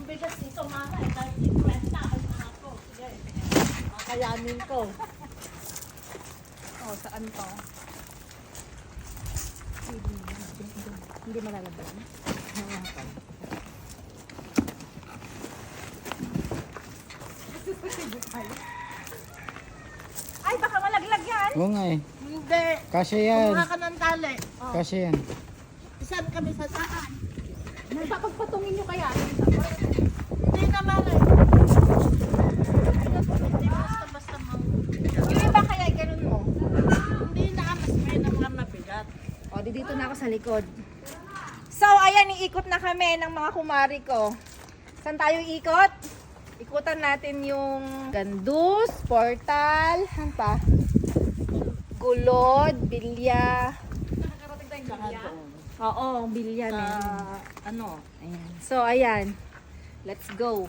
bigas dito, mama. Kahit 50 ay ako. Sige. Kayanin ko. Oh, saan to? Hindi malalabas. Ay, baka malaglag yan. Oo nga eh. Hindi. Kasya yan. Kumuha ka ng tali. Oh. Kasya yan. Isan kami sa saan. Papagpatungin nyo kaya. Hindi naman eh. Hindi basta-basta mo. Yung iba kaya ganun mo. Hindi na, mas may naman mabigat. O, dito na ako sa likod. So, ayan, iikot na kami ng mga kumari ko. Saan tayo ikot? Ikutan natin yung Gandus, Portal, ano pa? Gulod, Bilya. Nakakarating tayong Bilya? Oo, Bilya. Ano? Ayan. So, ayan. Let's go.